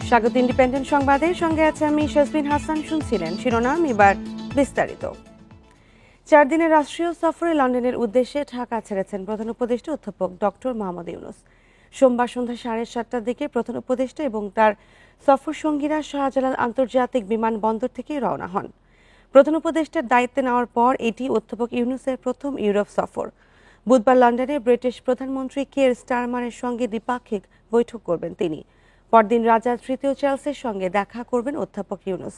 স্বাগত ইন্ডিপেন্ডেন্ট সংবাদের সঙ্গে আছে আমি শাজবিন হাসান। শুনছিলেন শিরোনাম, এবার বিস্তারিত। 4 দিনের রাষ্ট্রীয় সফরে লন্ডনের উদ্দেশ্যে ঢাকা ছেড়েছেন প্রধান উপদেষ্টা অধ্যাপক ডক্টর মোহাম্মদ ইউনূস। সোমবার সন্ধ্যা 7:30টার দিকে প্রধান উপদেষ্টা এবং তার সফর সঙ্গীরা শাহজালাল আন্তর্জাতিক বিমানবন্দর থেকে রওনা হন। প্রধান উপদেষ্টার দায়িত্ব নেওয়ার পর এটি অধ্যাপক ইউনূসের প্রথম ইউরোপ সফর। বুধবার লন্ডনে ব্রিটিশ প্রধানমন্ত্রী কিয়ার স্টারমারের সঙ্গে দ্বিপাক্ষিক বৈঠক করবেন তিনি। পরদিন রাজা তৃতীয় চার্লসের সঙ্গে দেখা করবেন অধ্যাপক ইউনূস।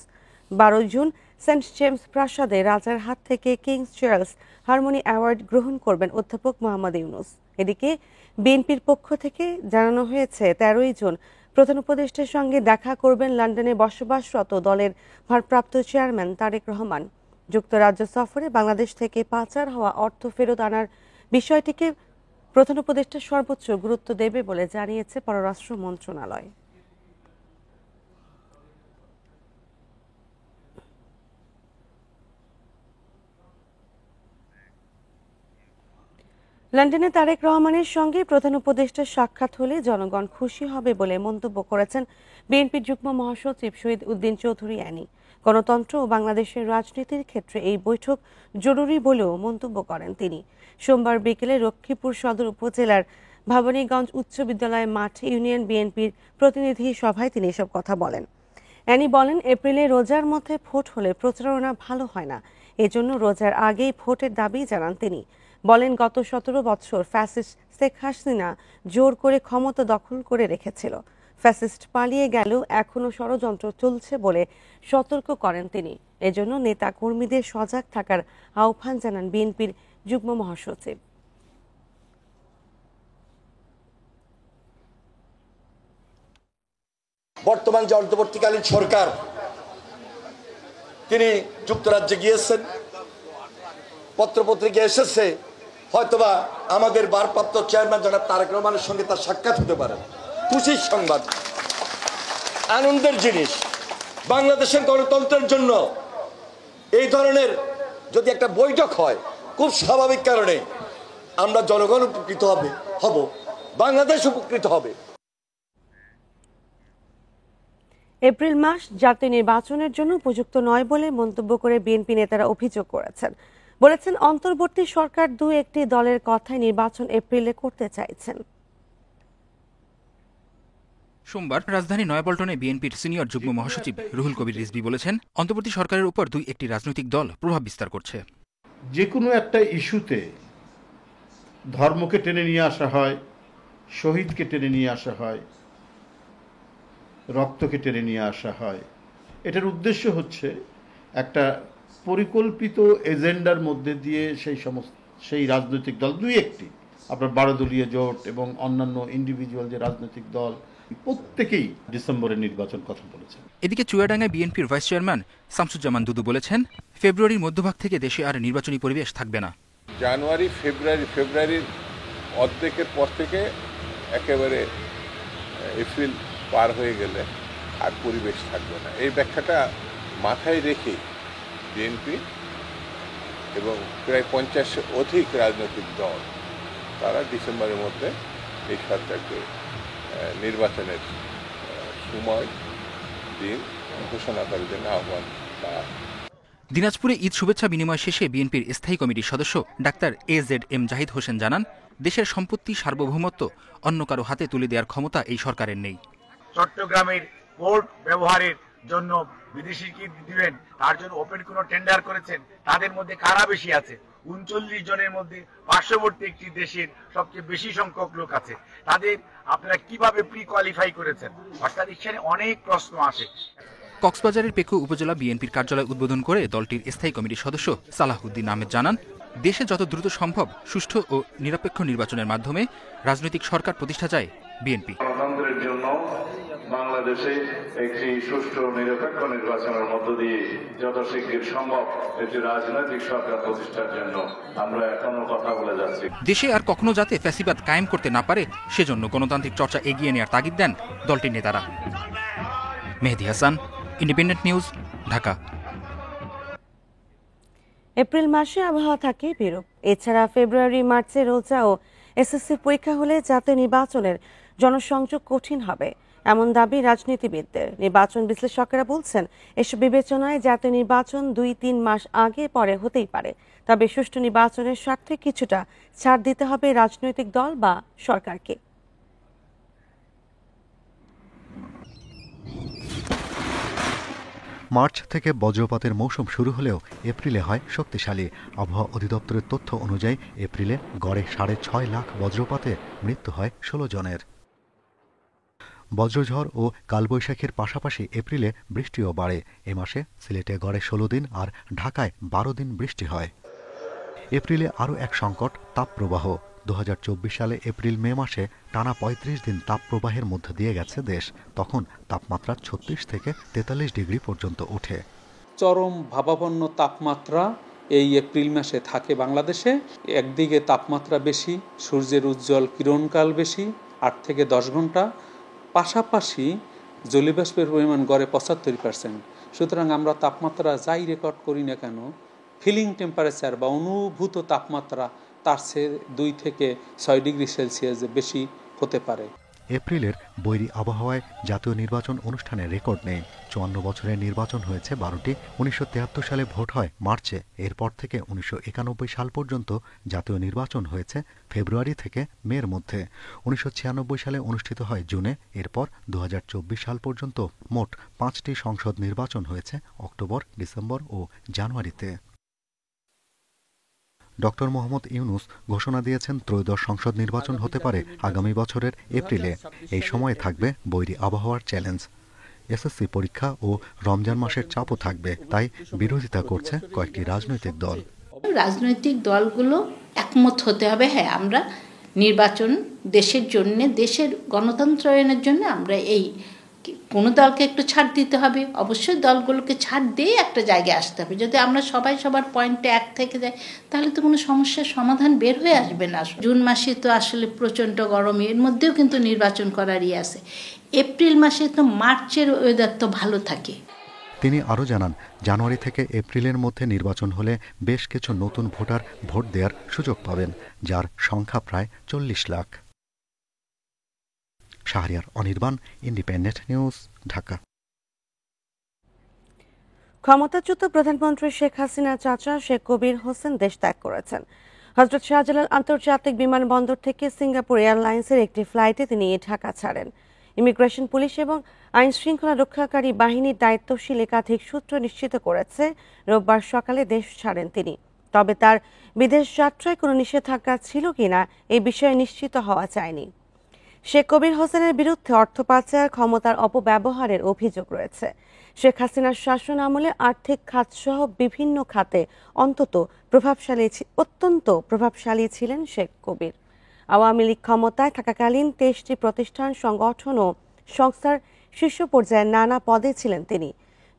12 জুন সেন্ট জেমস প্রাসাদে রাজার হাত থেকে কিংস চার্লস হারমোনি অ্যাওয়ার্ড গ্রহণ করবেন অধ্যাপক মোহাম্মদ ইউনূস। এদিকে বিএনপির পক্ষ থেকে জানানো হয়েছে 13 জুন প্রধান উপদেষ্টার সঙ্গে দেখা করবেন লন্ডনে বসবাসরত দলের ভারপ্রাপ্ত চেয়ারম্যান তারেক রহমান। যুক্তরাজ্য সফরে বাংলাদেশ থেকে পাচার হওয়া অর্থ ফেরত আনার বিষয়টিকে প্রধান উপদেষ্টা সর্বোচ্চ গুরুত্ব দেবে বলে জানিয়েছে পররাষ্ট্র মন্ত্রণালয়। লন্ডনে তারেক রহমানের সঙ্গে প্রধান উপদেষ্টার সাক্ষাৎ হলে জনগণ খুশি হবে বলে মন্তব্য করেছেন বিএনপির যুগ্ম মহাসচিব শহীদ উদ্দিন চৌধুরী অ্যানি। গণতন্ত্র ও বাংলাদেশের রাজনীতির ক্ষেত্রে এই বৈঠক জরুরি বলেও মন্তব্য করেন তিনি। সোমবার বিকেলে লক্ষ্মীপুর সদর উপজেলার ভবানীগঞ্জ উচ্চ বিদ্যালয় মাঠে ইউনিয়ন বিএনপির প্রতিনিধি সভায় তিনি এসব কথা বলেন। অ্যানি বলেন, এপ্রিলে রোজার মধ্যে ভোট হলে প্রচারণা ভালো হয় না, এজন্য রোজার আগেই ভোটের দাবি জানান তিনি। বলেন, গত 17 বছর ফ্যাসিস্ট শেখ হাসিনা জোর করে ক্ষমতা দখল করে রেখেছিল। ফ্যাসিস্ট পালিয়ে গেলেও এখনো ষড়যন্ত্র চলছে বলে সতর্ক করেন তিনি। এজন্য নেতা কর্মীদের সজাগ থাকার আহ্বান জানান বিএনপির যুগ্ম মহাসচিব। বর্তমান যে অন্তর্বর্তীকালীন সরকার, তিনি যুক্তরাজ্যে গিয়েছেন, পত্রপত্রিকা এসেছে, হয়তোবা আমাদের ভারপ্রাপ্ত চেয়ারম্যান জনাব তারেক রহমানের সঙ্গে তার সাক্ষাৎ হতে পারে। খুশির সংবাদ, আনন্দের জিনিস। বাংলাদেশের গণতন্ত্রের জন্য এই ধরনের যদি একটা বৈঠক হয়, খুব স্বাভাবিক কারণে আমরা জনগণ উপকৃত হব, বাংলাদেশ উপকৃত হবে। এপ্রিল মাস জাতীয় নির্বাচনের জন্য উপযুক্ত নয় বলে মন্তব্য করে বিএনপি নেতারা অভিযোগ করেছেন। বলেছেন, অন্তর্বর্তী সরকার 2-1টি দলের কথায় নির্বাচন এপ্রিলে করতে চাইছেন। সোমবার রাজধানী নয়াপল্টনে বিএনপির সিনিয়র যুগ্ম মহাসচিব রুহুল কবির রিজভী বলেছেন, অন্তর্বর্তী সরকারের উপর 2-1টি রাজনৈতিক দল প্রভাব বিস্তার করছে। যে কোনো একটা ইস্যুতে ধর্মকে টেনে নিয়ে আসা হয়, শহীদকে টেনে নিয়ে আসা হয়, রক্তকে টেনে নিয়ে আসা হয়। এটার উদ্দেশ্য হচ্ছে একটা পরিকল্পিত এজেন্ডার মধ্যে দিয়ে সেই রাজনৈতিক দল 2-1টি, আপনার 12 দলীয় জোট এবং অন্যান্য ইন্ডিভিজুয়াল যে রাজনৈতিক দল, প্রত্যেকেই ডিসেম্বরের নির্বাচন কথা বলেছেন। এদিকে চুয়াডাঙ্গায় বিএনপির ভাইস চেয়ারম্যান শামসুজ্জামান দুদু বলেছেন, ফেব্রুয়ারির মধ্যভাগ থেকে দেশে আর নির্বাচনী পরিবেশ থাকবে না। জানুয়ারি ফেব্রুয়ারির অর্ধেকের পর থেকে একেবারে এপ্রিল পার হয়ে গেলে আর পরিবেশ থাকবে না। এই ব্যাখ্যাটা মাথায় রেখে বিএনপি এবং প্রায় 50 অধিক রাজনৈতিক দল তারা ডিসেম্বরের মধ্যে এই সরকারকে নির্বাচনের সময় দিন ঘোষণা করার জন্য আহ্বান। দিনাজপুরে ঈদ শুভেচ্ছা বিনিময় শেষে বিএনপির স্থায়ী কমিটির সদস্য ডাক্তার AZM জাহিদ হোসেন জানান, দেশের সম্পত্তি সার্বভৌমত্ব অন্য কারো হাতে তুলে দেওয়ার ক্ষমতা এই সরকারের নেই। চট্টগ্রামের পোর্ট ব্যবহারের জন্য বিদেশি কি দিবেন, তার জন্য ওপেন কোনো টেন্ডার করেছেন, তাদের মধ্যে কারা বেশি আছে? 39 জনের মধ্যে পার্শ্ববর্তী একটি দেশের সবচেয়ে বেশি সংখ্যক লোক আছে, তাদের আপনারা কিভাবে প্রি কোয়ালিফাই করেছেন? অর্থাৎ এখানে অনেক প্রশ্ন আসে। কক্সবাজারের পেকু উপজেলা বিএনপির কার্যালয় উদ্বোধন করে দলটির স্থায়ী কমিটির সদস্য সালাহউদ্দিন আহমেদ জানান, দেশে যত দ্রুত সম্ভব সুষ্ঠু ও নিরপেক্ষ নির্বাচনের মাধ্যমে রাজনৈতিক সরকার প্রতিষ্ঠা চায় বিএনপি। গণতন্ত্রের জন্য বাংলাদেশে একটি সুষ্ঠু নিরপেক্ষ নির্বাচনের মধ্য দিয়ে যত শীঘ্র সম্ভব একটি রাজনৈতিক সরকার প্রতিষ্ঠার জন্য আমরা এখনো কথা বলে যাচ্ছি। দেশে আর কখনো যাতে ফ্যাসিবাদ কায়েম করতে না পারে, সেজন্য গণতান্ত্রিক চর্চা এগিয়ে নেওয়ার তাগিদ দেন দলটির নেতারা। Mehedi Hasan, Independent News, Dhaka. April মাসে আবহাওয়া থাকে বিরূপ। এছাড়া ফেব্রুয়ারি মার্চে রোজা ও এসএসসি পরীক্ষা হলে জাতীয় নির্বাচনের জনসংযোগ কঠিন হবে। এমন দাবি রাজনীতিবিদদের। নির্বাচন বিশ্লেষকেরা বলছেন, এসব বিবেচনায় জাতীয় নির্বাচন 2-3 মাস আগে পরে হতেই পারে। তবে সুষ্ঠু নির্বাচনের স্বার্থে কিছুটা ছাড় দিতে হবে রাজনৈতিক দল বা সরকারকে। মার্চ থেকে বজ্রপাতের মৌসুম শুরু হলেও এপ্রিলে হয় শক্তিশালী। আবহাওয়া অধিদপ্তরের তথ্য অনুযায়ী এপ্রিলে গড়ে 6.5 লাখ বজ্রপাতে মৃত্যু হয় 16 জনের। বজ্রঝড় ও কালবৈশাখীর পাশাপাশি এপ্রিলে বৃষ্টিও বাড়ে। এ মাসে সিলেটে গড়ে 16 দিন আর ঢাকায় 12 দিন বৃষ্টি হয়। এপ্রিলে আরও এক সংকট তাপপ্রবাহ। 2024 সালে এপ্রিল মে মাসে টানা 35 দিন তাপপ্রবাহের মধ্যে দিয়ে গেছে দেশ। তখন তাপমাত্রা 36 থেকে 43 ডিগ্রি পর্যন্ত ওঠে। চরম ভাবাপন্ন তাপমাত্রা এই এপ্রিল মাসে থাকে বাংলাদেশে। একদিকে তাপমাত্রা বেশি, সূর্যের উজ্জ্বল কিরণকাল বেশি 8 থেকে 10 ঘন্টা, পাশাপাশি জলীয়বাষ্পের পরিমাণ গড়ে 75%। সুতরাং আমরা তাপমাত্রা যাই রেকর্ড করি না কেন, ফিলিং টেম্পারেচার বা অনুভূত তাপমাত্রা তার চেয়ে 2 থেকে 6 ডিগ্রি সেলসিয়াস বেশি হতে পারে। এপ্রিলের বৈরী আবহাওয়ায় জাতীয় নির্বাচন অনুষ্ঠানের রেকর্ড নেই। 54 বছরের নির্বাচন হয়েছে 12টি। 1973 সালে ভোট হয় মার্চে। এরপর থেকে 1991 সাল পর্যন্ত জাতীয় নির্বাচন হয়েছে ফেব্রুয়ারি থেকে মের মধ্যে। 1996 সালে অনুষ্ঠিত হয় জুনে। এরপর 2024 সাল পর্যন্ত মোট 5টি সংসদ নির্বাচন হয়েছে অক্টোবর, ডিসেম্বর ও জানুয়ারিতে। ডক্টর মোহাম্মদ ইউনূস ঘোষণা দিয়েছেন ত্রয়োদশ সংসদ নির্বাচন হতে পারে আগামী বছরের এপ্রিলে। এই সময়ে থাকবে বৈরী আবহাওয়ার চ্যালেঞ্জ, এসএসসি পরীক্ষা ও রমজান মাসের চাপও থাকবে। তাই বিরোধিতা করছে কয়েকটি রাজনৈতিক দল। রাজনৈতিক দলগুলো একমত হতে হবে, হ্যাঁ আমরা নির্বাচন দেশের জন্য, দেশের গণতন্ত্রায়নের জন্য আমরা এই কোনো দলকে একটু ছাড় দিতে হবে। অবশ্যই দলগুলোকে ছাড় দিয়ে একটা জায়গায় আসতে হবে। যদি আমরা সবাই সবার পয়েন্টে এক থেকে যাই তাহলে তো কোনো সমস্যার সমাধান বের হয়ে আসবে না। জুন মাসে তো আসলে প্রচণ্ড গরম, এর মধ্যেও কিন্তু নির্বাচন করারই আছে। এপ্রিল মাসে তো মার্চের ওয়েদার তো ভালো থাকে। তিনি আরও জানান, জানুয়ারি থেকে এপ্রিলের মধ্যে নির্বাচন হলে বেশ কিছু নতুন ভোটার ভোট দেওয়ার সুযোগ পাবেন, যার সংখ্যা প্রায় 40 লাখ। Shahriar Anirban, Independent News, Dhaka. ক্ষমতাচ্যুত প্রধানমন্ত্রী শেখ হাসিনার চাচা শেখ কবির হোসেন দেশ ত্যাগ করেছেন। হযরত শাহজালাল আন্তর্জাতিক বিমানবন্দর থেকে সিঙ্গাপুর এয়ারলাইন্সের একটি ফ্লাইটে তিনি ঢাকা ছাড়েন। ইমিগ্রেশন পুলিশ এবং আইন শৃঙ্খলা রক্ষাকারী বাহিনীর দায়িত্বশীল একাধিক সূত্র নিশ্চিত করেছে রোববার সকালে দেশ ছাড়েন তিনি। তবে তার বিদেশ যাত্রায় কোনো নিষেধাজ্ঞা ছিল কিনা এই বিষয়ে নিশ্চিত হওয়া যায়নি। শেখ কবির হোসেনের বিরুদ্ধে অর্থ পাচার, ক্ষমতার অপব্যবহারের অভিযোগ রয়েছে। শেখ হাসিনার শাসন আমলে আর্থিক খাতসহ বিভিন্ন খাতে অত্যন্ত প্রভাবশালী ছিলেন শেখ কবির। আওয়ামী লীগ ক্ষমতায় থাকাকালীন 23টি প্রতিষ্ঠান, সংগঠন ও সংস্থার শীর্ষ পর্যায়ে নানা পদে ছিলেন তিনি।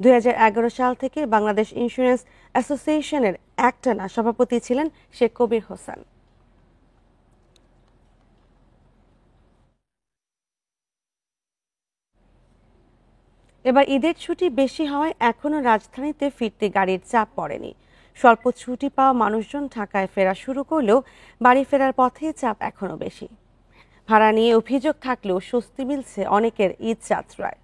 2011 সাল থেকে বাংলাদেশ ইন্স্যুরেন্স অ্যাসোসিয়েশনের একটানা সভাপতি ছিলেন শেখ কবির হোসেন। এবার ঈদের ছুটি বেশি হওয়ায় এখনও রাজধানীতে ফিরতে গাড়ির চাপ পড়েনি। স্বল্প ছুটি পাওয়া মানুষজন ঢাকায় ফেরা শুরু করলেও বাড়ি ফেরার পথে চাপ এখনও বেশি। ভাড়া নিয়ে অভিযোগ থাকলেও স্বস্তি মিলছে অনেকের ঈদ যাত্রায়।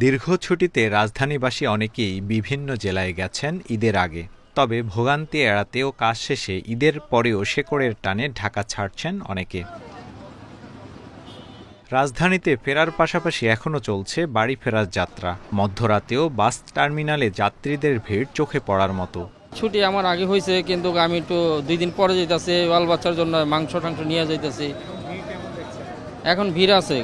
দীর্ঘ ছুটিতে রাজধানীবাসী অনেকেই বিভিন্ন জেলায় গেছেন ঈদের আগে। তবে ভোগান্তি এড়াতে ও কাজ শেষে ঈদের পরেও শেকড়ের টানে ঢাকা ছাড়ছেন অনেকে। রাজধানীতে ফেরার পাশাপাশি এখনও চলছে বাড়ি ফেরার যাত্রা। মধ্যরাতেও বাস টার্মিনালে যাত্রীদের ভিড় চোখে পড়ার মতো। ছুটি আমার আগে হয়েছে, কিন্তু আমি একটু 2 দিন পরে যাইতেছি, বাল বাচ্চার জন্য মাংস টাংস নিয়ে যাইতেছি। এখন ভিড় আছে।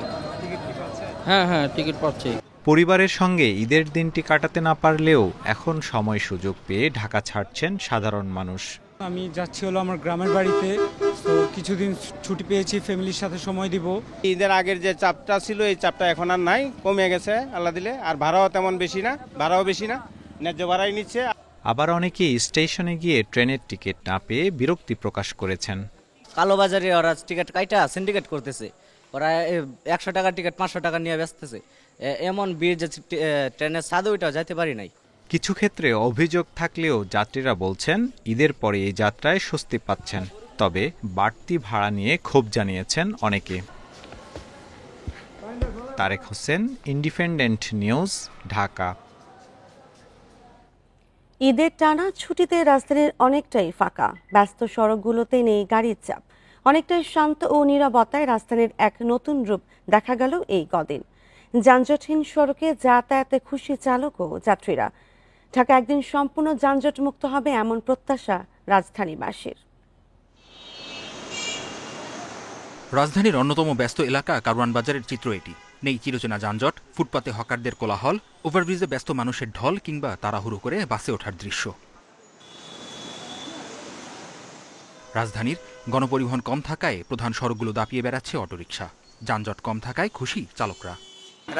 হ্যাঁ, টিকিট পাচ্ছি। পরিবারের সঙ্গে ঈদের দিনটি কাটাতে না পারলেও এখন সময় সুযোগ পেয়ে ঢাকা ছাড়ছেন সাধারণ মানুষ। আমি যাচ্ছি হলো আমার গ্রামের বাড়িতে, তো কিছুদিন ছুটি পেয়েছি, ফ্যামিলির সাথে সময় দিব। ঈদের আগের যে চাপটা ছিল এই চাপটা এখন আর নাই, কমে গেছে আল্লাহ দিলে। আর ভাড়াও তেমন বেশি না, ন্যায্য ভাড়াই নিচ্ছে। আবার অনেকেই স্টেশনে গিয়ে ট্রেনের টিকিট না পেয়ে বিরক্তি প্রকাশ করেছেন। কালোবাজারে ওরা টিকিট কাইটা সিন্ডিকেট করতেছে, ওরা 100 টাকার টিকিট 500 টাকা নিয়ে বেচতেছে। এমন ভিড় যে ট্রেনের ছাদে ওইটাও যাইতে পারি নাই। কিছু ক্ষেত্রে অভিযোগ থাকলেও যাত্রীরা বলছেন ঈদের পরে এই যাত্রায় স্বস্তি পাচ্ছেন। তবে বাড়তি ভাড়া নিয়ে ক্ষোভ জানিয়েছেন অনেকে। Tarek Hossain, Independent News, Dhaka. ঈদের টানা ছুটিতে রাজধানীর অনেকটাই ফাঁকা, ব্যস্ত সড়কগুলোতে নেই গাড়ির চাপ, অনেকটাই শান্ত ও নীরবতায় রাজধানীর এক নতুন রূপ দেখা গেল এই কদিন। যানজটহীন সড়কে যাতায়াতে খুশি চালক ও যাত্রীরা। ঢাকা একদিন সম্পূর্ণ যানজট মুক্ত হবে এমন প্রত্যাশা রাজধানীবাসীর। রাজধানীর অন্যতম ব্যস্ত এলাকা কারওয়ান বাজারের চিত্র এটি। নেই চিরচেনা যানজট, ফুটপাতে হকারদের কোলাহল, ওভারব্রিজে ব্যস্ত মানুষের ঢল কিংবা তাড়াহুড়ো করে বাসে ওঠার দৃশ্য। রাজধানীর গণপরিবহন কম থাকায় প্রধান সড়কগুলো দাপিয়ে বেড়াচ্ছে অটোরিকশা। যানজট কম থাকায় খুশি চালকরা।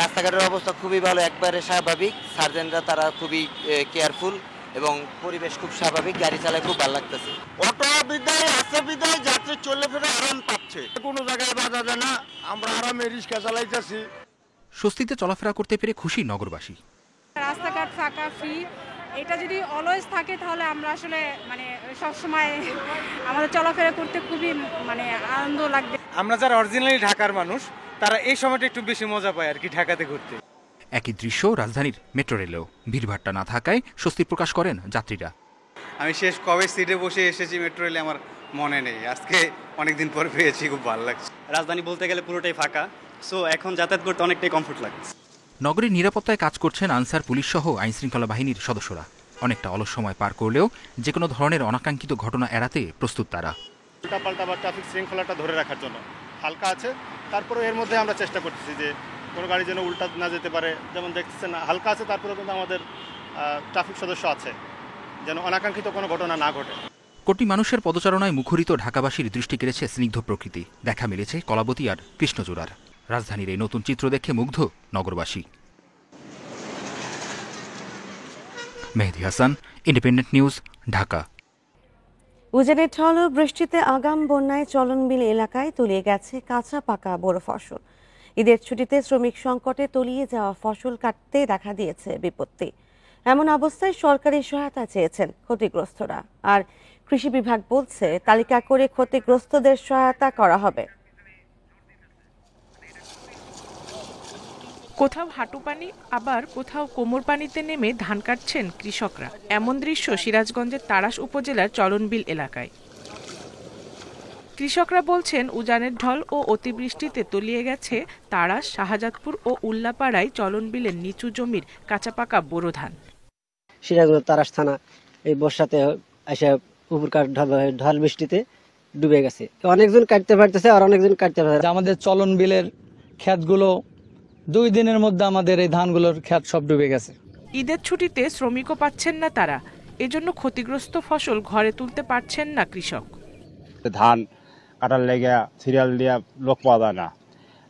রাস্তাঘাটের অবস্থা খুবই ভালো, একবারে স্বাভাবিক। সার্জেন্টরা তারা খুবই কেয়ারফুল এবং পরিবেশ খুব স্বাভাবিক, গাড়ি চালায় খুব ভালো লাগতেছে। অটো বিদায়, রাস্তা বিদায়, যাত্রী চলে ফিরে আরাম পাচ্ছে, কোনো জায়গায় বাধা যায় না, আমরা আরামে রিক্সা চালাইতেছি। স্বস্তিতে চলাফেরা করতে পেরে খুশি নগরবাসী। রাস্তাঘাট ফাঁকা, ফ্রি, এটা যদি অলওয়েজ থাকে তাহলে আমরা আসলে সবসময় আমাদের চলাফেরা করতে খুবই আনন্দ লাগবে। আমরা যারা অরিজিনালি ঢাকার মানুষ তারা এই সময়টা একটু বেশি মজা পায় আর কি ঢাকাতে ঘুরতে। একই দৃশ্য রাজধানীর মেট্রো রেলেও। ভিড়ভাট্টা না থাকায় স্বস্তি প্রকাশ করেন যাত্রীরা। আমি শেষ কবে সিটে বসে এসেছি মেট্রো রেলে আমার মনে নেই, আজকে অনেকদিন পর পেয়েছি, খুব ভালো লাগছে। রাজধানী বলতে গেলে পুরোটাই ফাঁকা, সো এখন যাতায়াত করতে অনেকটাই কমফোর্ট লাগছে। নগরীর নিরাপত্তায় কাজ করছেন আনসার পুলিশ সহ আইনশৃঙ্খলা বাহিনীর সদস্যরা। অনেকটা অলস সময় পার করলেও যে কোনো ধরনের অনাকাঙ্ক্ষিত ঘটনা এড়াতে প্রস্তুত তারা। উল্টাপাল্টা বা ট্রাফিক শৃঙ্খলাটা ধরে রাখার জন্য হালকা আছে, তারপরে এর মধ্যে আমরা চেষ্টা করতেছি যে কোনো গাড়ি যেন উল্টা না যেতে পারে। যেমন দেখতেছেন হালকা আছে, তারপরেও কিন্তু আমাদের ট্রাফিক সদস্য আছে যেন অনাকাঙ্ক্ষিত কোনো ঘটনা না ঘটে। কোটি মানুষের পদচারণায় মুখরিত ঢাকাবাসীর দৃষ্টি কেড়েছে স্নিগ্ধ প্রকৃতি। দেখা মিলেছে কলাবতী আর কৃষ্ণচূড়ার। রাজধানীর এই নতুন চিত্র দেখে মুগ্ধ নগরবাসী। মেহেদী হাসান, ইন্ডিপেন্ডেন্ট নিউজ, ঢাকা। উজানের ঢল ও বৃষ্টিতে আগাম বন্যায় চলনবিল এলাকায় তলিয়ে গেছে কাঁচা পাকা বড় ফসল। ঈদের ছুটিতে শ্রমিক সংকটে তলিয়ে যাওয়া ফসল কাটতে দেখা দিয়েছে বিপত্তি। এমন অবস্থায় সরকারি সহায়তা চেয়েছেন ক্ষতিগ্রস্তরা। আর কৃষি বিভাগ বলছে তালিকা করে ক্ষতিগ্রস্তদের সহায়তা করা হবে। কোথাও হাঁটু পানি, আবার কোথাও কোমর পানিতে নেমে ধান কাটছেন কৃষকরা। এমন দৃশ্য সিরাজগঞ্জের তাড়াশ উপজেলার চলনবিল এলাকায়। কৃষকরা বলছেন উজানের ঢল ও অতিবৃষ্টিতে তলিয়ে গেছে তাড়াশ, শাহজাদপুর ও উল্লাপাড়ায় চলনবিলের নিচু জমির কাঁচা পাকা বোরো ধান। সিরাজগঞ্জ তাড়াশ থানা এই বর্ষাতে এসে উপরকার ঢল বৃষ্টিতে ডুবে গেছে। অনেকজন কাটতে পারতেছে আর অনেকজন কাটতে পারতেছে। আমাদের চলনবিলের ক্ষেতগুলো 2 দিনের মধ্যে আমাদের এই ধানগুলোর ক্ষেত সব ডুবে গেছে। ঈদের ছুটিতে শ্রমিকও পাচ্ছেন না তারা, এজন্য ক্ষতিগ্রস্ত ফসল ঘরে তুলতে পারছেন না কৃষক। ধান কাটার লেগে সিরিয়াল দিয়ে লোক পাওয়া যায় না,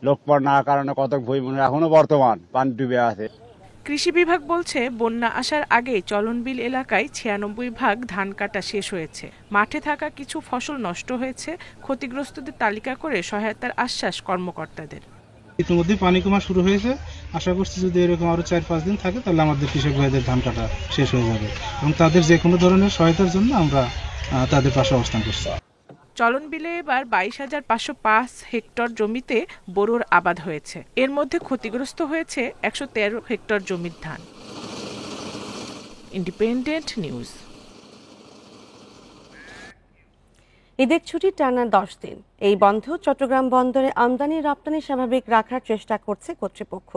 লোক পাওয়ার না কারণে কত ভুই মনে এখনো বর্তমান পানি ডুবে আছে। কৃষি বিভাগ বলছে বন্যা আসার আগে চলনবিল এলাকায় 96 ভাগ ধান কাটা শেষ হয়েছে। মাঠে থাকা কিছু ফসল নষ্ট হয়েছে। ক্ষতিগ্রস্তদের তালিকা করে সহায়তার আশ্বাস কর্মকর্তাদের। ইতিমধ্যে পানি কমা শুরু হয়েছে, আশা করছি যদি এরকম আরো 4-5 দিন থাকে তাহলে আমাদের কৃষক ভাইদের ধান কাটা শেষ হয়ে যাবে এবং তাদের যে কোনো ধরনের সহায়তার জন্য আমরা তাদের পাশে অবস্থান করছি। চলনবিলে এবার 22,505 হেক্টর জমিতে বোরোর আবাদ হয়েছে। এর মধ্যে ক্ষতিগ্রস্ত হয়েছে 113 হেক্টর জমির ধান। Independent news. ঈদের ছুটি টানা 10 দিন। এই বন্ধ চট্টগ্রাম বন্দরে আমদানি রপ্তানি স্বাভাবিক রাখার চেষ্টা করছে কর্তৃপক্ষ,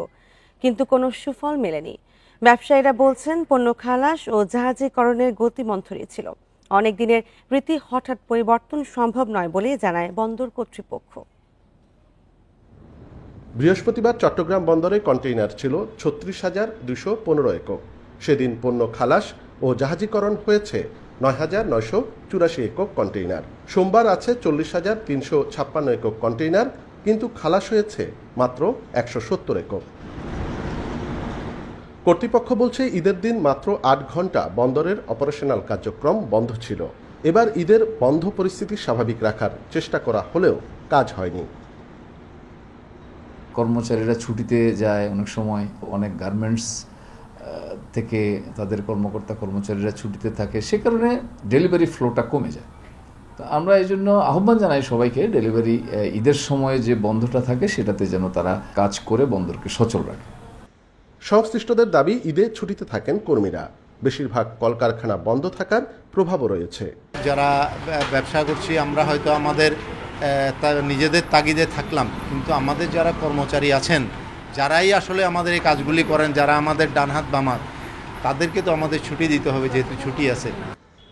কিন্তু কোনো সুফল মেলেনি। ব্যবসায়ীরা বলছেন পণ্য খালাস ও জাহাজীকরণের গতি মন্থরই ছিল। অনেক দিনের রীতি হঠাৎ পরিবর্তন সম্ভব নয় বলে জানায় বন্দর কর্তৃপক্ষ। বৃহস্পতিবার চট্টগ্রাম বন্দরে কন্টেইনার ছিল 36,215 একক। সেদিন পণ্য খালাস ও জাহাজীকরণ হয়েছে 9,984 একক কন্টেইনার। সোমবার আছে 40,356 একক কন্টেইনার, কিন্তু খালাস হয়েছে মাত্র 170 একক। কর্তৃপক্ষ বলছে ঈদের দিন মাত্র 8 ঘন্টা বন্দরের অপারেশনাল কার্যক্রম বন্ধ ছিল। এবার ঈদের বন্ধ পরিস্থিতি স্বাভাবিক রাখার চেষ্টা করা হলেও কাজ হয়নি। কর্মচারীরা ছুটিতে যায়, অনেক সময় অনেক গার্মেন্টস থেকে তাদের কর্মচারীরা ছুটিতে থাকে, সে কারণে ডেলিভারি ফ্লোটা কমে যায়। তো আমরা এই জন্য আহ্বান জানাই সবাইকে, ডেলিভারি ঈদের সময় যে বন্ধটা থাকে সেটাতে যেন তারা কাজ করে বন্দরকে সচল রাখে। সংশ্লিষ্টদের দাবি, ঈদে ছুটিতে থাকেন কর্মীরা, বেশিরভাগ কলকারখানা বন্ধ থাকার প্রভাবও রয়েছে। যারা ব্যবসা করছি আমরা হয়তো আমাদের নিজেদের তাগিদে থাকলাম, কিন্তু আমাদের যারা কর্মচারী আছেন, যারাই আসলে আমাদের এই কাজগুলি করেন, যারা আমাদের ডানহাত বামহাত, তাদেরকে তো আমাদের ছুটি দিতে হবে, যেহেতু ছুটি আছে।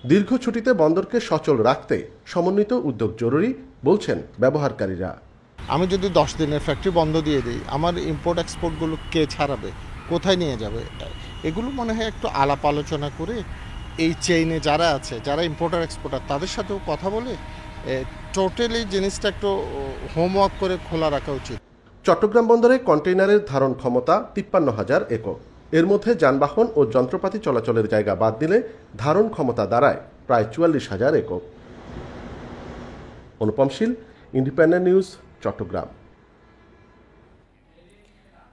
দীর্ঘ ছুটিতে বন্দরকে সচল রাখতে সমন্বিত উদ্যোগ জরুরি বলছেন ব্যবহারকারীরা। আমি যদি 10 দিনের ফ্যাক্টরি বন্ধ দিয়ে দিই, আমার ইম্পোর্ট এক্সপোর্টগুলো কে ছাড়াবে, কোথায় নিয়ে যাবে? এগুলো মনে হয় একটু আলাপ আলোচনা করে এই চেইনে যারা আছে, যারা ইম্পোর্টার এক্সপোর্টার, তাদের সাথেও কথা বলে টোটালি জিনিসটা একটু হোমওয়ার্ক করে খোলা রাখা উচিত। চট্টগ্রাম বন্দরে কন্টেইনারের ধারণ ক্ষমতা 53,000 একক। এর মধ্যে যানবাহন ও যন্ত্রপাতি চলাচলের জায়গা বাদ দিলে ধারণ ক্ষমতা দাঁড়ায় প্রায় 44,000 একক। অনুপম শীল, ইন্ডিপেন্ডেন্ট নিউজ, চট্টগ্রাম।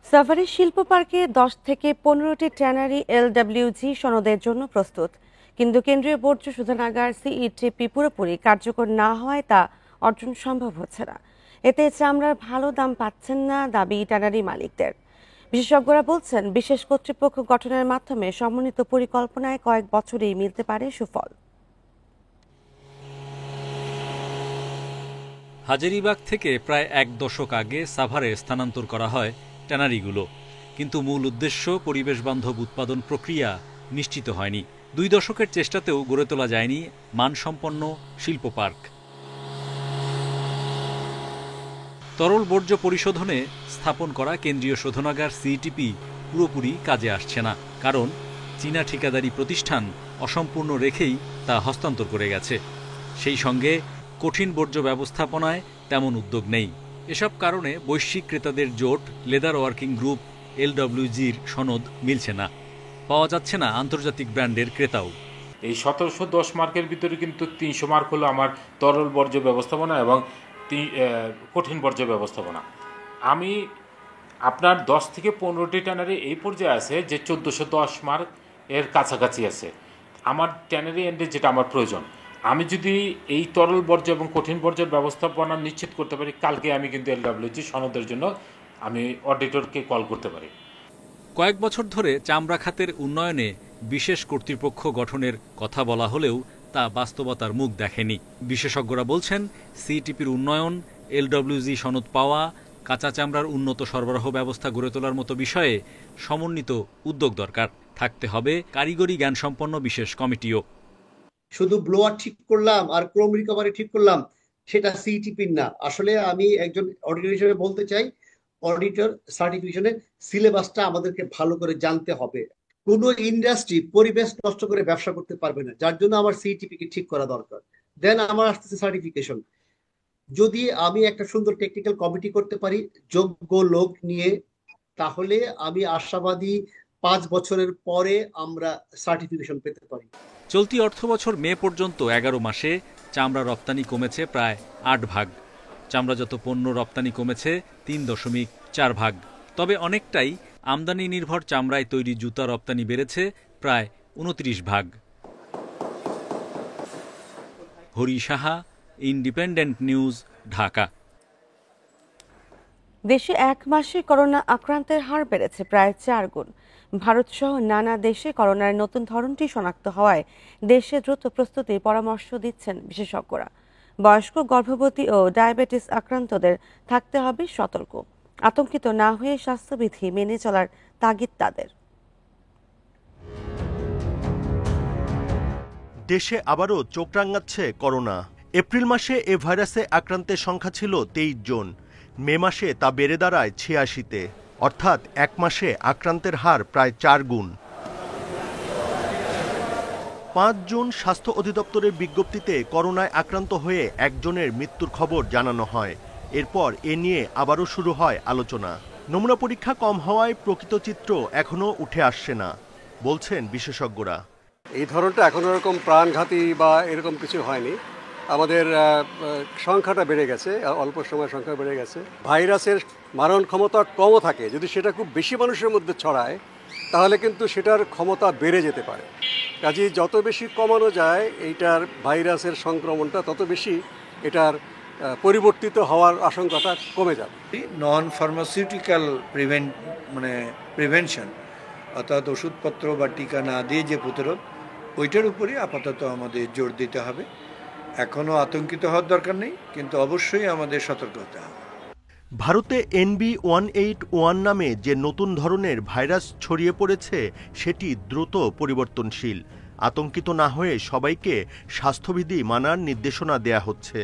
সাভারের শিল্প পার্কে 10 থেকে 15টি ট্যানারি LWG সনদের জন্য প্রস্তুত, কিন্তু কেন্দ্রীয় বর্জ্য শোধনাগার CETP পুরোপুরি কার্যকর না হওয়ায় তা অর্জন সম্ভব হচ্ছে না। এতে চামড়ার ভালো দাম পাচ্ছেন না দাবি ট্যানারি মালিকদের। বিশেষজ্ঞরা বলছেন, বিশেষ কর্তৃপক্ষ গঠনের মাধ্যমে সমন্বিত পরিকল্পনায় কয়েক বছরেই মিলতে পারে সুফল। হাজারীবাগ থেকে প্রায় 1 দশক আগে সাভারে স্থানান্তর করা হয় ট্যানারিগুলো, কিন্তু মূল উদ্দেশ্য পরিবেশ বান্ধব উৎপাদন প্রক্রিয়া নিশ্চিত হয়নি। 2 দশকের চেষ্টাতেও গড়ে তোলা যায়নি মানসম্পন্ন শিল্প পার্ক। তরল বর্জ্য পরিশোধনে স্থাপন করা কেন্দ্রীয় শোধনাগার CETP পুরোপুরি কাজে আসছে না, কারণ চীনা ঠিকাদারি প্রতিষ্ঠান অসম্পূর্ণ রেখেই তা হস্তান্তর করে গেছে। সেই সঙ্গে কঠিন বর্জ্য ব্যবস্থাপনায় তেমন উদ্যোগ নেই। এসব কারণে বৈশ্বিক ক্রেতাদের জোট লেদার ওয়ার্কিং গ্রুপ LWG'র সনদ মিলছে না, পাওয়া যাচ্ছে না আন্তর্জাতিক ব্র্যান্ডের ক্রেতাও। এই 1710 মার্কের ভিতরে কিন্তু 300 মার্ক হলো আমার তরল বর্জ্য ব্যবস্থাপনা এবং কঠিন বর্জ্য ব্যবস্থাপনা। আমি আপনার 10 থেকে 15টি ট্যানারি এই পর্যায়ে আছে যে 1410 মার্ক এর কাছাকাছি আছে। আমার ট্যানারি এন্ডে যেটা আমার প্রয়োজন, আমি যদি এই তরল বর্জ্য এবং কঠিন বর্জ্যের ব্যবস্থাপনা নিশ্চিত করতে পারি, কালকে আমি কিন্তু LWG সনদের জন্য আমি অডিটরকে কল করতে পারি। কয়েক বছর ধরে চামড়া খাতের উন্নয়নে বিশেষ কর্তৃপক্ষ গঠনের কথা বলা হলেও তা বাস্তবতার মুখ দেখেনি। বিশেষজ্ঞরা বলছেন, CETPর উন্নয়ন, LWG সনদ পাওয়া, কাঁচা চামড়ার উন্নত সরবরাহ ব্যবস্থা গড়ে তোলার মতো বিষয়ে সমন্বিত উদ্যোগ দরকার। থাকতে হবে কারিগরি জ্ঞানসম্পন্ন বিশেষ কমিটিও। শুধু ব্লোয়ার ঠিক করলাম আর ক্রোম রিকভারি ঠিক করলাম, সেটা CETPর না। আসলে আমি একজন অডিটর হিসেবে বলতে চাই, অডিটর সার্টিফিকেশনের সিলেবাসটা আমাদেরকে ভালো করে জানতে হবে। কোনো ইন্ডাস্ট্রি পরিবেশ নষ্ট করে ব্যবসা করতে পারবে না, যার জন্য আমার CETPকে ঠিক করা দরকার। দেন আমার আসতেছে সার্টিফিকেশন। যদি আমি একটা সুন্দর টেকনিক্যাল কমিটি করতে পারি যোগ্য লোক নিয়ে, তাহলে আমি আশাবাদী 5 বছরের পরে আমরা সার্টিফিকেশন পেতে পারি। চলতি অর্থবছর মে পর্যন্ত 11 মাসে চামড়া রপ্তানি কমেছে প্রায় 8 ভাগ, চামড়াজাত পণ্য রপ্তানি কমেছে 3.4 ভাগ। তবে অনেকটাই আমদানি নির্ভর চামড়ায় তৈরি জুতা রপ্তানি বেড়েছে প্রায় 29 ভাগ। Hari Saha, independent News, Dhaka. দেশে 1 মাসে করোনা আক্রান্তের হার বেড়েছে প্রায় 4 গুণ। ভারত সহ নানা দেশে করোনার নতুন ধরনটি শনাক্ত হওয়ায় দেশে দ্রুত প্রস্তুতির পরামর্শ দিচ্ছেন বিশেষজ্ঞরা। বয়স্ক, গর্ভবতী ও ডায়াবেটিস আক্রান্তদের থাকতে হবে সতর্ক। আতঙ্কিত না হয়ে স্বাস্থ্যবিধি মেনে চলার তাগিদ তাদের। দেশে আবারও চোখ রাঙাচ্ছে করোনা। এপ্রিল মাসে এ ভাইরাসে আক্রান্তের সংখ্যা ছিল 23 জন, মে মাসে তা বেড়ে দাঁড়ায় 86-তে, অর্থাৎ 1 মাসে আক্রান্তের হার প্রায় 4 গুণ। 5 জুন স্বাস্থ্য অধিদপ্তরের বিজ্ঞপ্তিতে করোনায় আক্রান্ত হয়ে একজনের মৃত্যুর খবর জানানো হয়। এরপর এ নিয়ে আবারও শুরু হয় আলোচনা। নমুনা পরীক্ষা কম হওয়ায় প্রকৃত চিত্র এখনও উঠে আসছে না, বলছেন বিশেষজ্ঞরা। এই ধরনটা এখন এরকম প্রাণঘাতী বা এরকম কিছু হয়নি। আমাদের সংখ্যাটা বেড়ে গেছে, অল্প সময় সংখ্যা বেড়ে গেছে। ভাইরাসের মারণ ক্ষমতা কমও থাকে, যদি সেটা খুব বেশি মানুষের মধ্যে ছড়ায় তাহলে কিন্তু সেটার ক্ষমতা বেড়ে যেতে পারে। কাজেই যত বেশি কমানো যায় এইটার ভাইরাসের সংক্রমণটা তত বেশি এটার পরিবর্তিত হওয়ার আশঙ্কাটা কমে যাবে। নন ফার্মাসিউটিক্যাল প্রিভেনশন অর্থাৎ ওষুধপত্র বা টিকা না দিয়ে যে প্রতিরোধ, ওইটার উপরই আপাতত আমাদের জোর দিতে হবে। এখনও আতঙ্কিত হওয়ার দরকার নেই, কিন্তু অবশ্যই আমাদের সতর্ক হতে হবে। ভারতে NB-181 নামে যে নতুন ধরনের ভাইরাস ছড়িয়ে পড়েছে সেটি দ্রুত পরিবর্তনশীল। আতঙ্কিত না হয়ে সবাইকে স্বাস্থ্যবিধি মানার নির্দেশনা দেয়া হচ্ছে।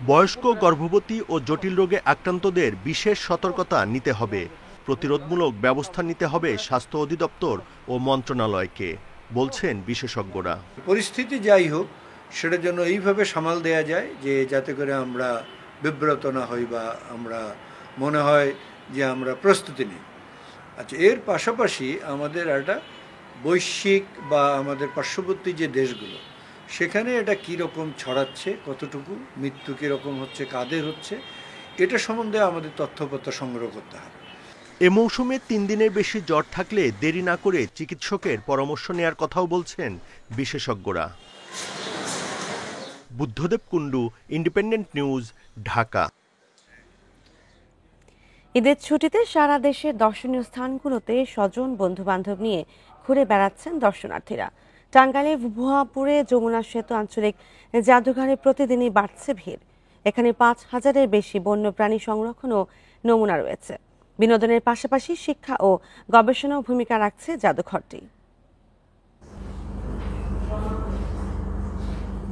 বয়স্ক, গর্ভবতী ও জটিল রোগে আক্রান্তদের বিশেষ সতর্কতা নিতে হবে। প্রতিরোধমূলক ব্যবস্থা নিতে হবে স্বাস্থ্য অধিদপ্তর ও মন্ত্রণালয়কে, বলছেন বিশেষজ্ঞরা। পরিস্থিতি যাই হোক, সেটা যেন এইভাবে সামাল দেয়া যায় যে যাতে করে আমরা বিব্রত না হই বা আমরা মনে হয় যে আমরা প্রস্তুতি নিই। আচ্ছা, এর পাশাপাশি আমাদের একটা বৈশ্বিক বা আমাদের পার্শ্ববর্তী যে দেশগুলো, সেখানে এটা কীরকম ছড়াচ্ছে, কতটুকু মৃত্যু কীরকম হচ্ছে, কাদের হচ্ছে, এটা সম্বন্ধে আমাদের তথ্যপত্র সংগ্রহ করতে হবে। এ মৌসুমে 3 দিনের বেশি জ্বর থাকলে দেরি না করে চিকিৎসকের পরামর্শ নেয়ার কথাও বলছেন বিশেষজ্ঞরা। Buddhadeb Kundu, independent News, Dhaka. ঈদের ছুটিতে সারা দেশের দর্শনীয় স্থানগুলোতে স্বজন বন্ধু-বান্ধব নিয়ে ঘুরে বেড়াচ্ছেন দর্শনার্থীরা। টাঙ্গাইলে ভুয়াপুরে যমুনা সেতু আঞ্চলিক জাদুঘরে প্রতিদিনই বাড়ছে ভিড়। এখানে 5,000-এর বেশি বন্যপ্রাণী সংরক্ষণ ও নমুনা রয়েছে। বিনোদনের পাশাপাশি শিক্ষা ও গবেষণাও ভূমিকা রাখছে জাদুঘরটি।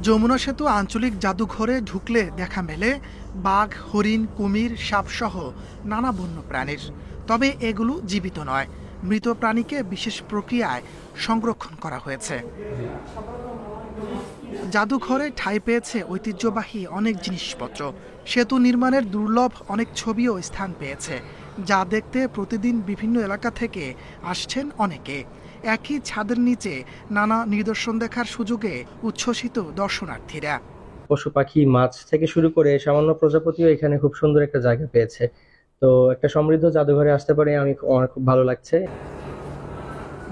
যমুনা সেতু আঞ্চলিক জাদুঘরে ঢুকলে দেখা মেলে বাঘ, হরিণ, কুমির, সাপসহ নানা বন্য প্রাণীর। তবে এগুলো জীবিত নয়, মৃত প্রাণীকে বিশেষ প্রক্রিয়ায় সংরক্ষণ করা হয়েছে। জাদুঘরে ঠাঁই পেয়েছে ঐতিহ্যবাহী অনেক জিনিসপত্র। সেতু নির্মাণের দুর্লভ অনেক ছবিও স্থান পেয়েছে, যা দেখতে প্রতিদিন বিভিন্ন এলাকা থেকে আসছেন অনেকে। একই ছাদের নিচে নানা নিদর্শন দেখার সুযোগে উচ্ছ্বসিত দর্শনার্থীরা। পশু পাখি, মাছ থেকে শুরু করে সামান্য প্রজাপতিও এখানে খুব সুন্দর একটা জায়গা পেয়েছে। তো একটা সমৃদ্ধ জাদুঘরে আসতে পারে আমার খুব ভালো লাগছে।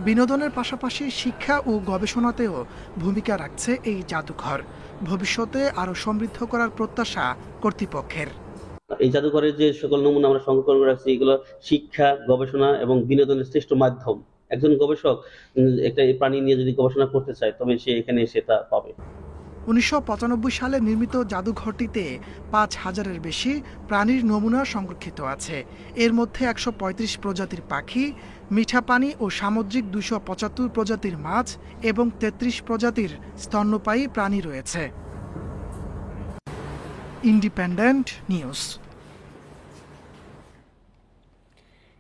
বিনোদনের পাশাপাশি শিক্ষা ও গবেষণাতেও ভূমিকা রাখছে এই জাদুঘর। ভবিষ্যতে আরো সমৃদ্ধ করার প্রত্যাশা কর্তৃপক্ষের। এই জাদুঘরের যে সকল নমুনা আমরা সংগ্রহ করে রাখছি, এগুলো শিক্ষা, গবেষণা এবং বিনোদনের শ্রেষ্ঠ মাধ্যম। একজন গবেষক একটা প্রাণী নিয়ে যদি গবেষণা করতে চায়, তবে সে এখানে এসে তা পাবে। 1995 সালে নির্মিত জাদুঘরটিতে 5,000-এর বেশি প্রাণীর নমুনা সংরক্ষিত আছে। এর মধ্যে 135 প্রজাতির পাখি, মিঠা পানি ও সামুদ্রিক 275 প্রজাতির মাছ এবং 33 প্রজাতির স্তন্যপায়ী প্রাণী রয়েছে। Independent news.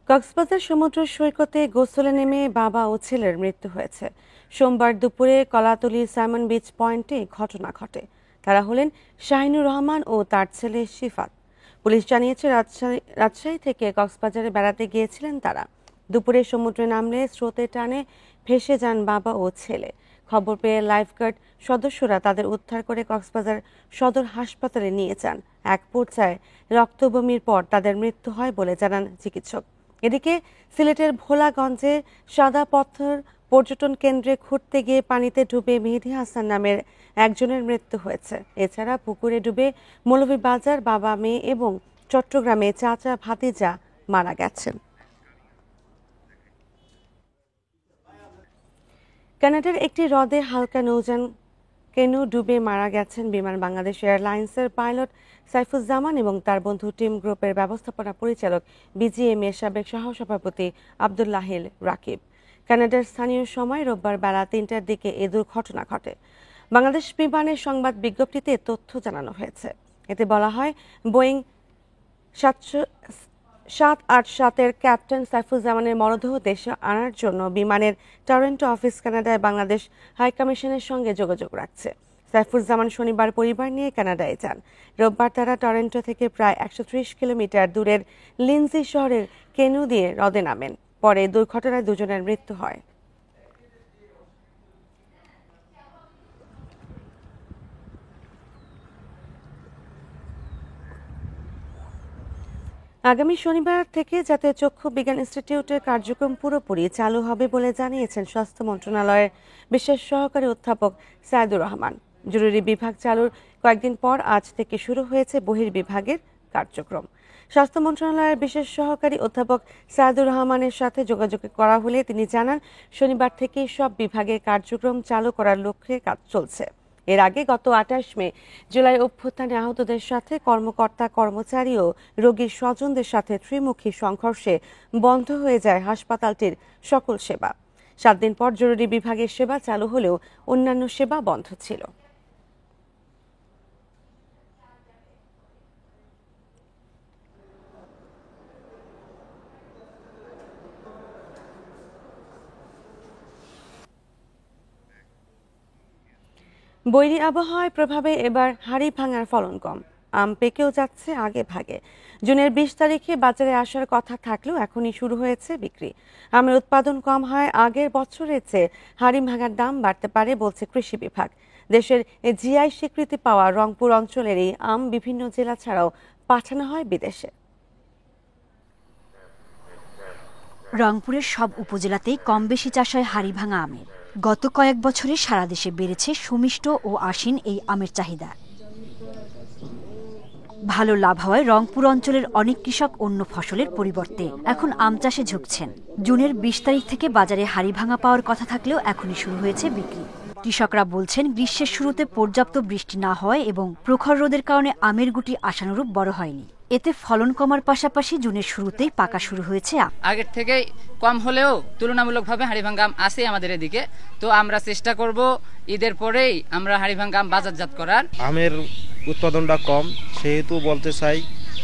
কক্সবাজার সমুদ্র সৈকতে গোসলে নেমে বাবা ও ছেলের মৃত্যু হয়েছে। সোমবার দুপুরে কলাতলী সাইমন বিচ পয়েন্টে ঘটনা ঘটে। তারা হলেন শাহিনুর রহমান ও তার ছেলে শিফাত। পুলিশ জানিয়েছে রাজশাহী থেকে কক্সবাজারে বেড়াতে গিয়েছিলেন তারা। দুপুরে সমুদ্রে নামলে স্রোতের টানে ভেসে যান বাবা ও ছেলে। খবর পেয়ে লাইফগার্ড সদস্যরা তাদের উদ্ধার করে কক্সবাজার সদর হাসপাতালে নিয়ে যান। এক পর্যায়ে রক্তবমির পর তাদের মৃত্যু হয় বলে জানান চিকিৎসক। এদিকে সিলেটের ভোলাগঞ্জে সাদা পাথর পর্যটন কেন্দ্রে ঘুরতে গিয়ে পানিতে ডুবে মেহেদী হাসান নামের একজনের মৃত্যু হয়েছে। এছাড়া পুকুরে ডুবে মৌলভীবাজার বাবা মেয়ে এবং চট্টগ্রামে চাচা ভাতিজা মারা গেছেন। কানাডার একটি হ্রদে হালকা নৌযান কেনু ডুবে মারা গেছেন বিমান বাংলাদেশ এয়ারলাইন্সের পাইলট সাইফুজ্জামান এবং তার বন্ধু টিম গ্রুপের ব্যবস্থাপনা পরিচালক বিজিএম এর সাবেক সহসভাপতি আব্দুল্লাহিল রাকিব। কানাডার স্থানীয় সময় রোববার বেলা 3টার দিকে এই দুর্ঘটনা ঘটে। বাংলাদেশ বিমানের সংবাদ বিজ্ঞপ্তিতে তথ্য জানানো হয়েছে। এতে বলা হয়, বোয়িং 787-এর ক্যাপ্টেন সাইফুজ্জামানের মরদেহ দেশে আনার জন্য বিমানের টরন্টো অফিস কানাডায় বাংলাদেশ হাইকমিশনের সঙ্গে যোগাযোগ রাখছে। সাইফুজ্জামান শনিবার পরিবার নিয়ে কানাডায় যান। রোববার তারা টরন্টো থেকে প্রায় 130 কিলোমিটার দূরের লিন্ডজি শহরের কেনু দিয়ে হ্রদে নামেন। পরে দুর্ঘটনায় দুজনের মৃত্যু হয়। আগামী শনিবার থেকে জাতীয় চক্ষু বিজ্ঞান ইনস্টিটিউটের কার্যক্রম পুরোপুরি চালু হবে বলে জানিয়েছেন স্বাস্থ্য মন্ত্রণালয়ের বিশেষ সহকারী অধ্যাপক সাইদুর রহমান। জরুরি বিভাগ চালুর কয়েকদিন পর আজ থেকে শুরু হয়েছে বহির্বিভাগের কার্যক্রম। স্বাস্থ্য মন্ত্রণালয়ের বিশেষ সহকারী অধ্যাপক সাইদুর রহমানের সাথে যোগাযোগ করা হলে তিনি জানান, শনিবার থেকে সব বিভাগের কার্যক্রম চালু করার লক্ষ্যে কাজ চলছে। এর আগে গত 28 মে জুলাই অভ্যুত্থানে আহতদের সাথে কর্মকর্তা কর্মচারী ও রোগীর স্বজনদের সাথে ত্রিমুখী সংঘর্ষে বন্ধ হয়ে যায় হাসপাতালটির সকল সেবা। 7 দিন পর জরুরি বিভাগের সেবা চালু হলেও অন্যান্য সেবা বন্ধ ছিল। বৈরী আবহাওয়ার প্রভাবে এবার হাড়ি ভাঙার ফলন কম, আম পেকেও যাচ্ছে আগে ভাগে। জুনের 20 তারিখে বাজারে আসার কথা থাকলেও এখনই শুরু হয়েছে বিক্রি। আমের উৎপাদন কম হয় আগের বছরের চেয়ে হাড়ি ভাঙার দাম বাড়তে পারে বলছে কৃষি বিভাগ। দেশের জিআই স্বীকৃতি পাওয়া রংপুর অঞ্চলের এই আম বিভিন্ন জেলা ছাড়াও পাঠানো হয় বিদেশে। রংপুরের সব উপজেলাতেই কম বেশি চাষ হয় হাড়িভাঙা আমের। গত কয়েক বছরে সারা দেশে বেড়েছে সুমিষ্ট ও আশিন এই আমের চাহিদা। ভালো লাভ হওয়ায় রংপুর অঞ্চলের অনেক কৃষক অন্য ফসলের পরিবর্তে এখন আম চাষে ঝুঁকছেন। জুনের 20 তারিখ থেকে বাজারে হাড়িভাঙা পাওয়ার কথা থাকলেও এখনই শুরু হয়েছে বিক্রি। কৃষকরা বলছেন, গ্রীষ্মের শুরুতে পর্যাপ্ত বৃষ্টি না হওয়ায় এবং প্রখর রোদের কারণে আমের গুটি আশানুরূপ বড় হয়নি। এতে ফলন কমার পাশাপাশি জুনের শুরুতেই পাকা শুরু হয়েছে আম। আগের থেকে কম হলেও তুলনামূলকভাবে হাড়িভাঙা আম আছে আমাদের এদিকে, তো আমরা চেষ্টা করব ঈদের পরেই আমরা হাড়িভাঙা আম বাজারজাত করার। আমের উৎপাদনটা কম, সেহেতু বলতে চাই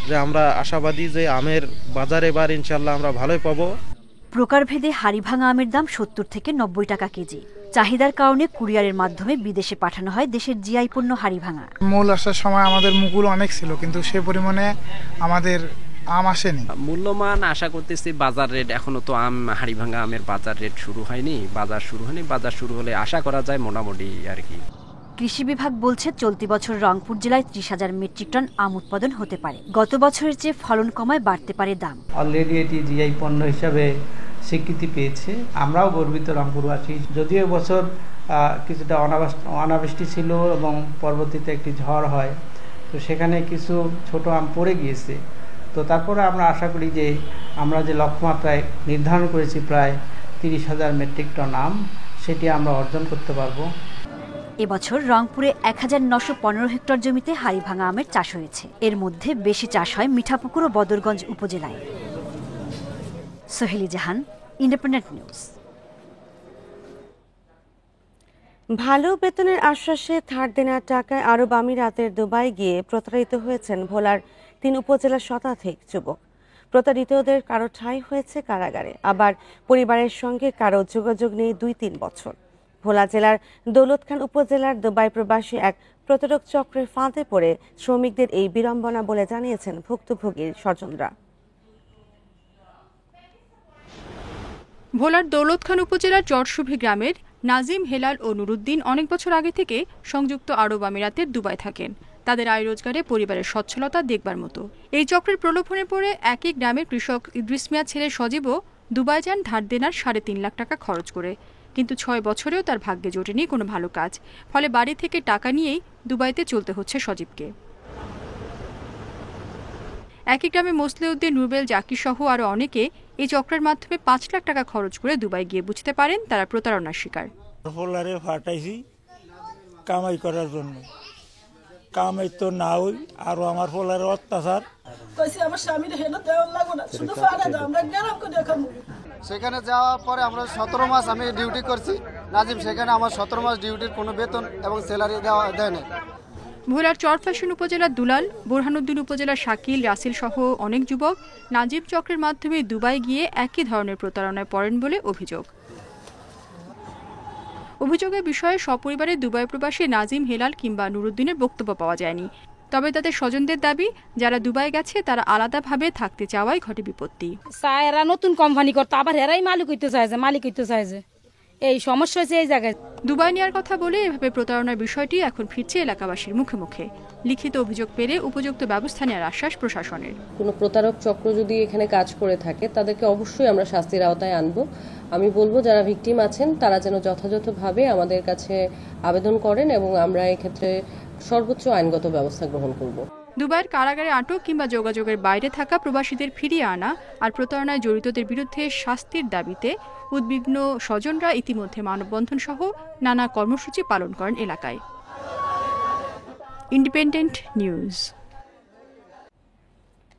যে আমরা আশাবাদী যে আমের বাজারে এবার ইনশাল্লাহ আমরা ভালোই পাবো। প্রকারভেদে হাড়িভাঙা আমের দাম 70 থেকে 90 টাকা কেজি। চাহিদার কারণে কুরিয়ারের মাধ্যমে বিদেশে পাঠানো হয় দেশের জিআই পণ্য হাড়িভাঙা। মূল আসার সময় আমাদের মুকুল অনেক ছিল, কিন্তু সে পরিমাণে আমাদের আম আসেনি। মূল্যমান আশা করতেছি বাজার রেট, এখনো তো হাড়িভাঙা আমের বাজার রেট শুরু হয়নি, বাজার শুরু হলে আশা করা যায় মোটামুটি আর কি। কৃষি বিভাগ বলছে, চলতি বছর রংপুর জেলায় 30,000 মেট্রিক টন আম উৎপাদন হতে পারে। গত বছরের চেয়ে ফলন কমায় বাড়তে পারে দাম। অলরেডি এটি জিআই পণ্য হিসাবে স্বীকৃতি পেয়েছে। আমরাও গর্বিত রংপুরবাসী। যদিও বছর কিছুটা অনাবৃষ্টি ছিল এবং পরবর্তীতে একটি ঝড় হয়, তো সেখানে কিছু ছোট আম পড়ে গিয়েছে। তো তারপরে আমরা আশা করি যে আমরা যে লক্ষ্যমাত্রায় নির্ধারণ করেছি প্রায় 30,000 মেট্রিক টন আম, সেটি আমরা অর্জন করতে পারবো। এবছর রংপুরে 1915 হেক্টর জমিতে হাড়িভাঙা আমের চাষ হয়েছে। এর মধ্যে বেশি চাষ হয় মিঠাপুকুর ও বদরগঞ্জ উপজেলায়। সোহেলি জাহান, ইন্ডিপেন্ডেন্ট নিউজ। ভালো বেতনের আশ্বাসে ধার দেনার টাকায় আরব আমিরাতের দুবাই গিয়ে প্রতারিত হয়েছেন ভোলার 3 উপজেলার শতাধিক যুবক। প্রতারিতদের কারো ঠাঁই হয়েছে কারাগারে, আবার পরিবারের সঙ্গে কারো যোগাযোগ নেই 2-3 বছর। ভোলা জেলার দৌলতখান উপজেলার দুবাই প্রবাসী এক প্রতারক চক্রের ফাঁদে পড়ে শ্রমিকদের এই বিড়ম্বনা বলে জানিয়েছেন ভুক্তভোগীর স্বজনরা। ভোলার দৌলতখান উপজেলার চরশুভি গ্রামের নাজিম, হেলাল ও নুরুদ্দিন অনেক বছর আগে থেকে সংযুক্ত আরব আমিরাতের দুবাই থাকেন। তাদের আয় রোজগারে পরিবারের সচ্ছলতা দেখবার মতো। এই চক্রের প্রলোভনে পড়ে একই গ্রামের কৃষক ইদ্রিস মিয়ার ছেলে সজীবও দুবাই যান ধার দেনার 3.5 লাখ টাকা খরচ করে। কিন্তু 6 বছরেও তার ভাগ্যে জোটেনি কোনো ভালো কাজ। ফলে বাড়ি থেকে টাকা নিয়েই দুবাইতে চলতে হচ্ছে সজীবকে। একই গ্রামে মসলিউদ্দিন, রুবেল, জাকির সহ আরও অনেকে এই চক্রের মাধ্যমে 5 লাখ টাকা খরচ করে দুবাই গিয়ে বুঝতে পারেন তারা প্রতারণার শিকার। ফোলারে ফাটাইছি কামাই করার জন্য, কামাই তো না হই আরো আমার ফোলারে অত্যাচার। সেখানে যাওয়ার পরে আমরা 17 মাস আমি ডিউটি করছি। নাজিম সেখানে আমার 17 মাস ডিউটির কোনো বেতন এবং স্যালারি দেয় না। ভোলার চরফ্যাশন উপজেলার দুলাল, বোরহানুদ্দিন উপজেলার শাকিল, রাসেল সহ অনেক যুবক নাজিম চক্রের মাধ্যমে দুবাই গিয়ে একই ধরনের প্রতারণায় পড়েন বলে অভিযোগ। অভিযোগের বিষয়ে সপরিবারে দুবাই প্রবাসী নাজিম, হেলাল কিংবা নুরুদ্দিনের বক্তব্য পাওয়া যায়নি। তবে তাদের স্বজনদের দাবি, যারা দুবাই গেছে তারা আলাদাভাবে থাকতে চাওয়ায় ঘটে বিপত্তি। এরা নতুন কোম্পানি করতো, আবার এরাই মালিক হইতে চাইছে। এই সমস্যা হয়েছে এই জায়গায়। দুবাই নেওয়ার কথা বলে এভাবে প্রতারণার বিষয়টি এখন ফিরছে এলাকাবাসীর মুখে মুখে। লিখিত অভিযোগ পেলে উপযুক্ত ব্যবস্থা নেওয়ার আশ্বাস প্রশাসনের। কোনো প্রতারক চক্র যদি এখানে কাজ করে থাকে তাদেরকে অবশ্যই আমরা শাস্তির আওতায় আনব। আমি বলবো যারা ভিকটিম আছেন তারা যেন যথাযথভাবে আমাদের কাছে আবেদন করেন এবং আমরা এক্ষেত্রে সর্বোচ্চ আইনগত ব্যবস্থা গ্রহণ করব। দুবাইয়ের কারাগারে আটক কিংবা যোগাযোগের বাইরে থাকা প্রবাসীদের ফিরিয়ে আনা আর প্রতারণায় জড়িতদের বিরুদ্ধে শাস্তির দাবিতে উদ্বিগ্ন স্বজনরা ইতিমধ্যে মানববন্ধন সহ নানা কর্মসূচি পালন করেন এলাকায়। Independent news.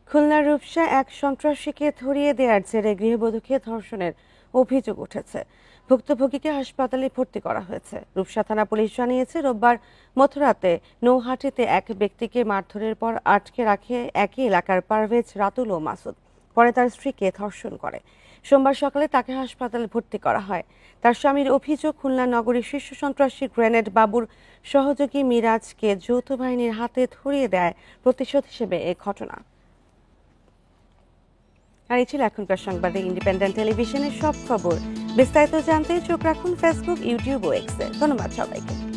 খুলনার রূপসা এক সন্ত্রাসীকে ধরিয়ে দেওয়ার জেরে গৃহবধূকে ধর্ষণের অভিযোগ উঠেছে। ভুক্তভোগীকে হাসপাতালে ভর্তি করা হয়েছে। রূপসা থানা পুলিশ জানিয়েছে রোববার মধ্যরাতে নৌহাটিতে এক ব্যক্তিকে মারধরের পর আটকে রাখে একই এলাকার পারভেজ, রাতুল ও মাসুদ। পরে তার স্ত্রীকে ধর্ষণ করে। সোমবার সকালে তাকে হাসপাতালে ভর্তি করা হয়। তার স্বামীর অভিযোগ, খুলনা নগরীর শীর্ষ সন্ত্রাসী গ্রেনেড বাবুর সহযোগী মিরাজকে যৌথ বাহিনীর হাতে ধরিয়ে দেয় প্রতিশোধ হিসেবে এ ঘটনা। আর এই ছিল এখনকার সংবাদে ইন্ডিপেন্ডেন্ট টেলিভিশনের সব খবর। বিস্তারিত জানতে চোখ রাখুন ফেসবুক, ইউটিউব ও এক্সে। ধন্যবাদ সবাইকে।